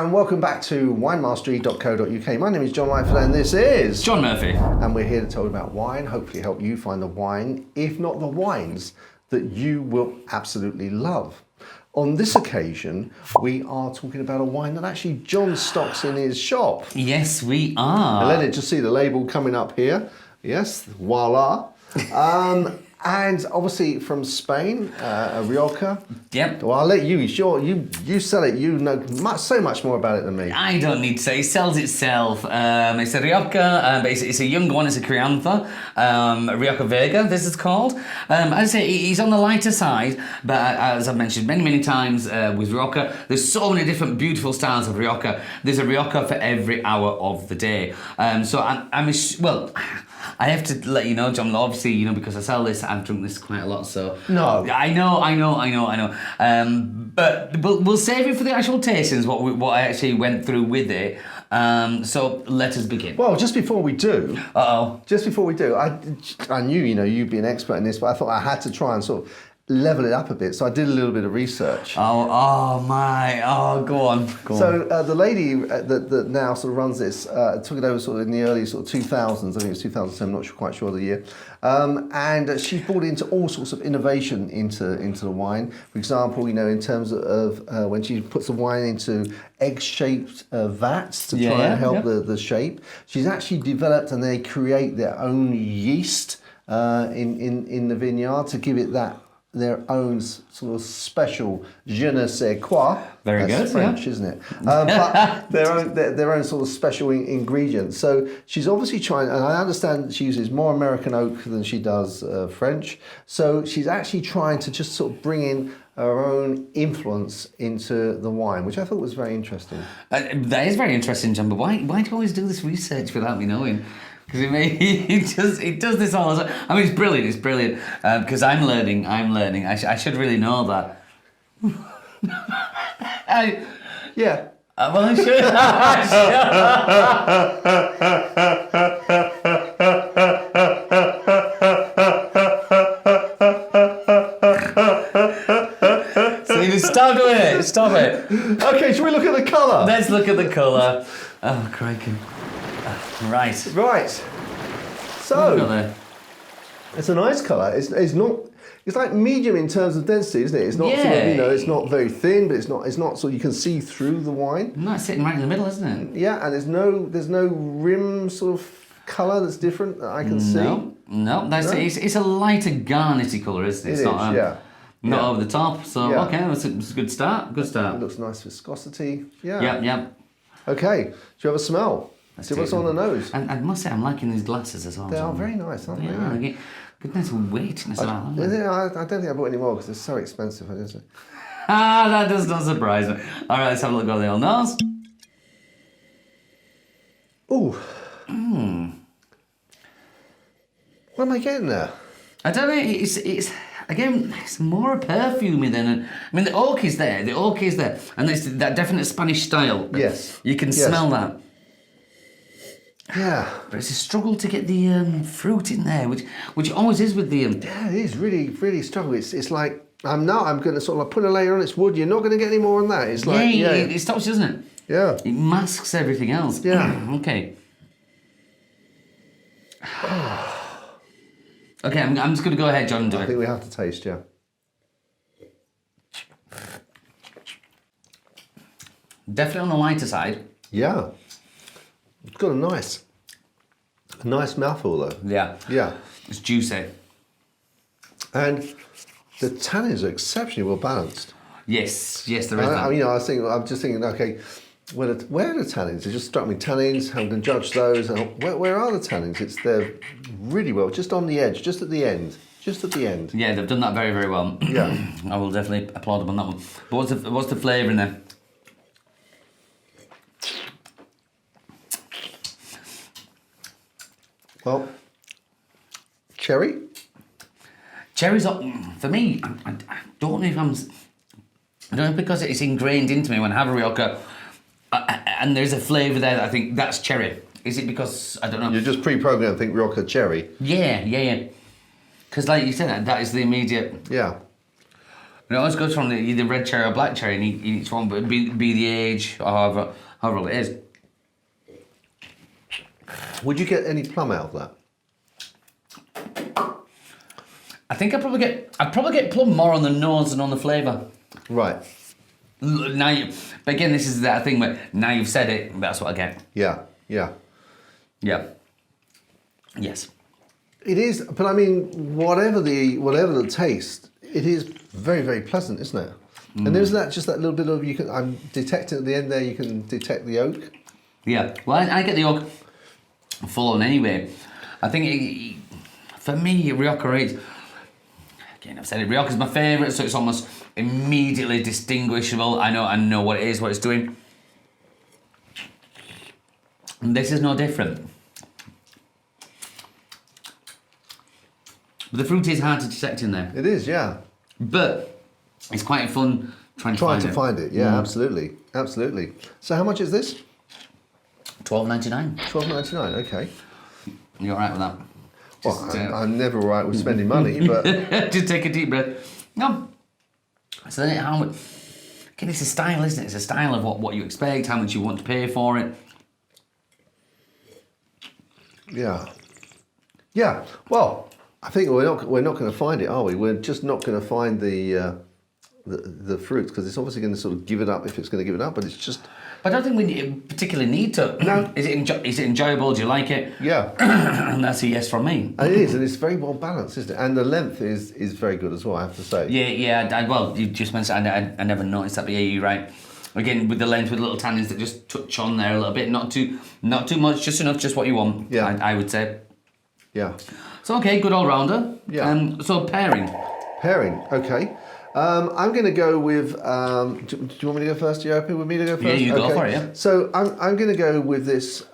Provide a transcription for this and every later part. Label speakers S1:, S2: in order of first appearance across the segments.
S1: and welcome back to winemastery.co.uk. My name is John Lightfoot and this is
S2: John Murphy.
S1: And we're here to talk about wine, hopefully help you find the wine, if not the wines, that you will absolutely love. On this occasion, we are talking about a wine that actually John stocks in his shop.
S2: Yes, we are.
S1: And let it just see the label coming up here. Yes, voila. And obviously from Spain, Rioja.
S2: Yep.
S1: Well, I'll let you. Sure, you sell it. You know so much more about it than me.
S2: I don't need to say. It sells itself. It's a Rioja, but it's a young one. It's a Crianza. Rioja Vega, this is called. As I say, he's on the lighter side, but as I've mentioned many times with Rioja, there's so many different beautiful styles of Rioja. There's a Rioja for every hour of the day. So I have to let you know, John, obviously, because I sell this, I've drunk this quite a lot, so...
S1: No.
S2: I know. But we'll save it for the actual tastings, what I actually went through with it. So let us begin.
S1: Well, just before we do...
S2: Uh-oh.
S1: Just before we do, I knew, you'd be an expert in this, but I thought I had to try and sort of level it up a bit, so I did a little bit of research.
S2: Go on.
S1: So the lady that now sort of runs this took it over sort of in the early sort of 2000s. I think it was 2007. I'm not quite sure of the year. And she brought into all sorts of innovation into the wine. For example, in terms of when she puts the wine into egg-shaped vats to try and help the shape. She's actually developed, and they create their own yeast in the vineyard to give it their own sort of special je ne sais quoi.
S2: Very
S1: That's
S2: good,
S1: French, isn't it? But their own sort of special ingredients. So she's obviously trying, and I understand she uses more American oak than she does French. So she's actually trying to just sort of bring in her own influence into the wine, which I thought was very interesting.
S2: That is very interesting, John, but why do you always do this research without me knowing? Because it does this all the time. I mean, it's brilliant. Because I'm learning. I should really know that.
S1: Yeah.
S2: Well, I should. So you stop doing it. Stop it.
S1: Okay, should we look at the colour?
S2: Let's look at the colour. Oh, crikey. Right.
S1: So it's a nice colour. It's not. It's like medium in terms of density, isn't it? It's not sort of, it's not very thin, but it's not so you can see through the wine.
S2: No, it's sitting right in the middle, isn't it?
S1: Yeah, and there's no rim sort of colour that's different that I can see.
S2: No, it's a lighter garnety colour, isn't it? It's not over the top. So okay, that's a good start. Good start.
S1: It looks nice viscosity. Yeah.
S2: Yep.
S1: Okay. Do you have a smell? See what's on the nose.
S2: And I must say, I'm liking these glasses as well.
S1: They are very nice, aren't they?
S2: Yeah. Good nice weightiness about them.
S1: I don't think I bought any more because they're so expensive.
S2: That does not surprise me. All right, let's have a look at the old nose.
S1: Ooh. What am I getting there?
S2: I don't know. It's again. It's more perfumey than. I mean, the oak is there. And it's that definite Spanish style.
S1: Yes.
S2: You can smell that.
S1: Yeah.
S2: But it's a struggle to get the fruit in there, which it always is with the.
S1: Yeah, it is really struggle. It's like I'm going to sort of put a layer on. It's wood. You're not going to get any more on that. It's like
S2: it stops, doesn't it?
S1: Yeah.
S2: It masks everything else.
S1: Yeah.
S2: Okay. Okay, I'm just going to go ahead, John, and do it.
S1: I think we have to taste, yeah.
S2: Definitely on the lighter side.
S1: Yeah. It's got a nice mouthful though.
S2: Yeah.
S1: Yeah.
S2: It's juicy.
S1: And the tannins are exceptionally well balanced.
S2: Yes, there is that.
S1: I'm just thinking, okay, where are the tannins? It just struck me, tannins, how can judge those? And where are the tannins? They're really well, just on the edge, just at the end.
S2: Yeah, they've done that very, very well.
S1: Yeah.
S2: I will definitely applaud them on that one. But what's the flavour in there?
S1: Well, cherry.
S2: Cherries up for me. I don't know if I don't know, because it's ingrained into me when I have a Rioja, and there's a flavour there that I think that's cherry. Is it because, I don't know.
S1: You're just pre-programmed to think Rioja cherry.
S2: Yeah. Because like you said, that is the immediate...
S1: Yeah.
S2: It always goes from the red cherry or black cherry, and each one, but be the age, or however old it is.
S1: Would you get any plum out of that?
S2: I think I'd probably get plum more on the nose than on the flavour.
S1: Right.
S2: Now, but again, this is that thing where now you've said it, that's what I get.
S1: Yeah. Yeah.
S2: Yeah. Yes.
S1: It is, but I mean, whatever the taste, it is very, very pleasant, isn't it? And there's just that little bit of I'm detecting at the end there. You can detect the oak.
S2: Yeah. Well, I get the oak full on anyway. I think for me, Rioja is. Again, I've said it. Rioja's my favourite, so it's almost immediately distinguishable. I know what it is, what it's doing. And this is no different. But the fruit is hard to detect in there.
S1: It is, yeah.
S2: But it's quite fun trying to
S1: find it. Yeah, absolutely, absolutely. So how much is this?
S2: $12.99.
S1: $12.99. Okay.
S2: You all right with that?
S1: Well, I'm never all right with spending money, but
S2: just take a deep breath. No. So then, how much? Again, it's a style, isn't it? It's a style of what you expect, how much you want to pay for it.
S1: Yeah. Yeah. Well, I think we're not going to find it, are we? We're just not going to find the fruit because it's obviously going to sort of give it up if it's going to give it up, but it's just.
S2: But I don't think we particularly need to.
S1: No.
S2: Is it enjoyable? Do you like it?
S1: Yeah.
S2: And that's a yes from me.
S1: And it is, and it's very well balanced, isn't it? And the length is very good as well, I have to say.
S2: Yeah. Well, you just mentioned I never noticed that, but yeah, you're right. Again, with the length, with little tannins that just touch on there a little bit, not too much, just enough, just what you want.
S1: Yeah.
S2: I would say.
S1: Yeah.
S2: So okay, good all rounder.
S1: Yeah.
S2: So pairing.
S1: Pairing. Okay. I'm going to go with. Do you want me to go first? Are you happy with me to go first?
S2: Yeah, you go for it. Yeah.
S1: So I'm going to go with this.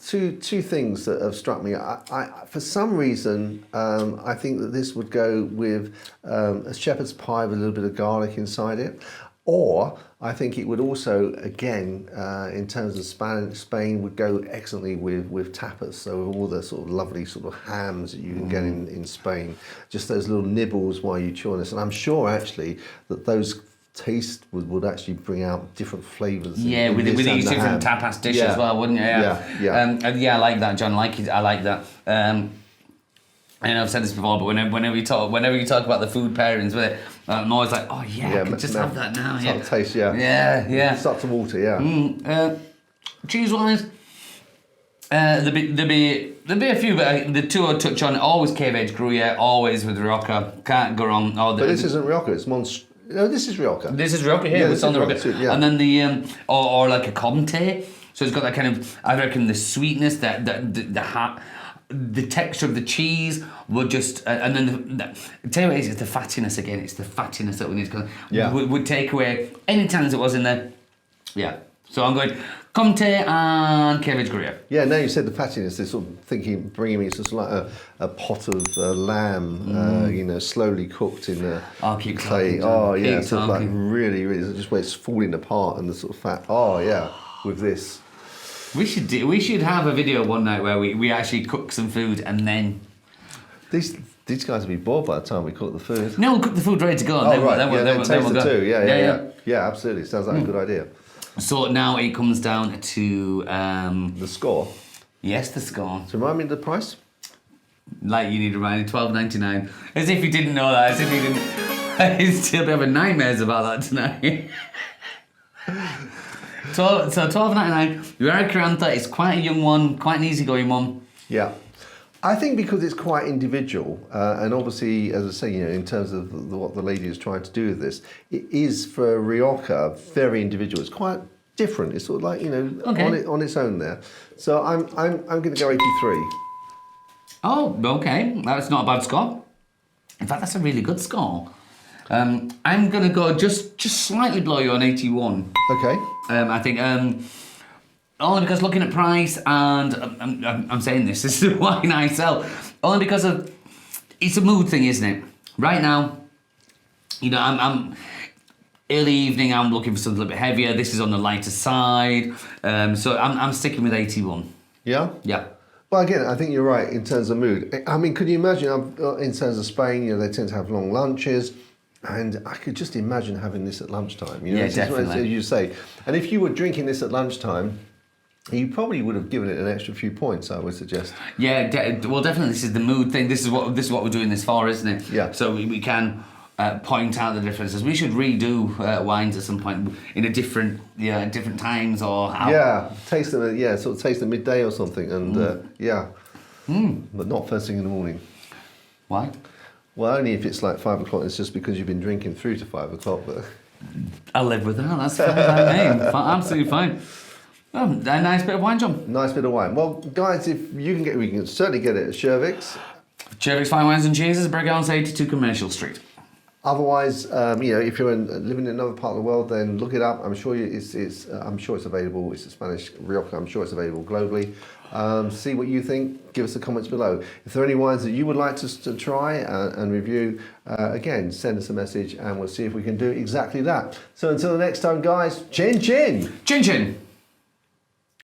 S1: Two things that have struck me. I for some reason I think that this would go with a shepherd's pie with a little bit of garlic inside it. Or I think it would also, again, in terms of Spain, would go excellently with tapas. So all the sort of lovely sort of hams that you can get in Spain, just those little nibbles while you chew on this. And I'm sure actually that those taste would actually bring out different flavours.
S2: Yeah, with these different tapas dishes as well, wouldn't you? Yeah, I like that, John. I like that. I know I've said this before, but whenever you talk about the food pairings with it, I'm always like, oh yeah, I could just have that now.
S1: Start to taste, yeah.
S2: Yeah.
S1: Start to water, yeah.
S2: Cheese wise, there'll be a few, but the two I'll touch on always cave edge Gruyere, always with Rioja. Can't go wrong.
S1: But this isn't Rioja. It's No, this is Rioja.
S2: This is Rioja here.
S1: Yeah,
S2: It's on the
S1: Rioja too, yeah.
S2: And then the or like a Comté. So it's got that kind of, I reckon, the sweetness, the texture of the cheese would just, and then tell you what it is, it's the fattiness again. It's the fattiness that we need to would take away any tannins that was in there. Yeah. So I'm going Comté and Cave Edge Gruyere.
S1: Yeah. Now you said the fattiness. It's sort of bringing me to sort of like a pot of lamb, slowly cooked in the
S2: keep
S1: clay.
S2: Talking,
S1: oh yeah,
S2: keep
S1: sort of like
S2: talking.
S1: really, really, just where it's falling apart and the sort of fat. Oh yeah, with this.
S2: We should have a video one night where we actually cook some food and then.
S1: These guys will be bored by the time we cook the food.
S2: No, we'll cook the food ready to go.
S1: Oh right, then we'll go. Too. Yeah, absolutely. Sounds like a good idea.
S2: So now it comes down to
S1: the score.
S2: Yes, the score.
S1: So remind me of the price.
S2: Like you need to remind $12.99. As if you didn't know that. As if you didn't. I still having nightmares about that tonight. So $12.99. Rioja Carantha is quite a young one, quite an easygoing one.
S1: Yeah. I think because it's quite individual, and obviously, as I say, in terms of what the lady is trying to do with this, it is for Rioja very individual. It's quite different. It's sort of like on its own there. So I'm going to go 83.
S2: Oh, okay. That's not a bad score. In fact, that's a really good score. I'm going to go just slightly below you on 81.
S1: Okay.
S2: I think. Only because looking at price, and I'm saying this is the wine I sell, only because of, it's a mood thing, isn't it? Right now, I'm early evening, I'm looking for something a little bit heavier. This is on the lighter side, so I'm sticking with 81.
S1: Yeah?
S2: Yeah.
S1: Well, again, I think you're right in terms of mood. I mean, could you imagine, in terms of Spain, they tend to have long lunches. And I could just imagine having this at lunchtime. You know,
S2: Yeah,
S1: this is what-
S2: definitely.
S1: as you say. And if you were drinking this at lunchtime, you probably would have given it an extra few points, I would suggest.
S2: Yeah, well, definitely. This is the mood thing. This is what we're doing this for, isn't it?
S1: Yeah.
S2: So we can point out the differences. We should redo wines at some point in a different times or how.
S1: Yeah, taste them. Yeah, sort of taste them midday or something, and but not first thing in the morning.
S2: Why?
S1: Well, only if it's like 5 o'clock. It's just because you've been drinking through to 5 o'clock. But
S2: I'll live with that. That's fine by me. Absolutely fine. Oh, a nice bit of wine, John.
S1: nice bit of wine. Well, guys, if you can get, we can certainly get it at Shervick's.
S2: Chervick's Fine Wines and Cheeses, Brighouse 82 Commercial Street.
S1: Otherwise, if you're living in another part of the world, then look it up. I'm sure I'm sure it's available. It's a Spanish Rioja. I'm sure it's available globally. See what you think. Give us the comments below. If there are any wines that you would like us to try and review, again, send us a message and we'll see if we can do exactly that. So until the next time, guys, chin chin.
S2: Chin chin.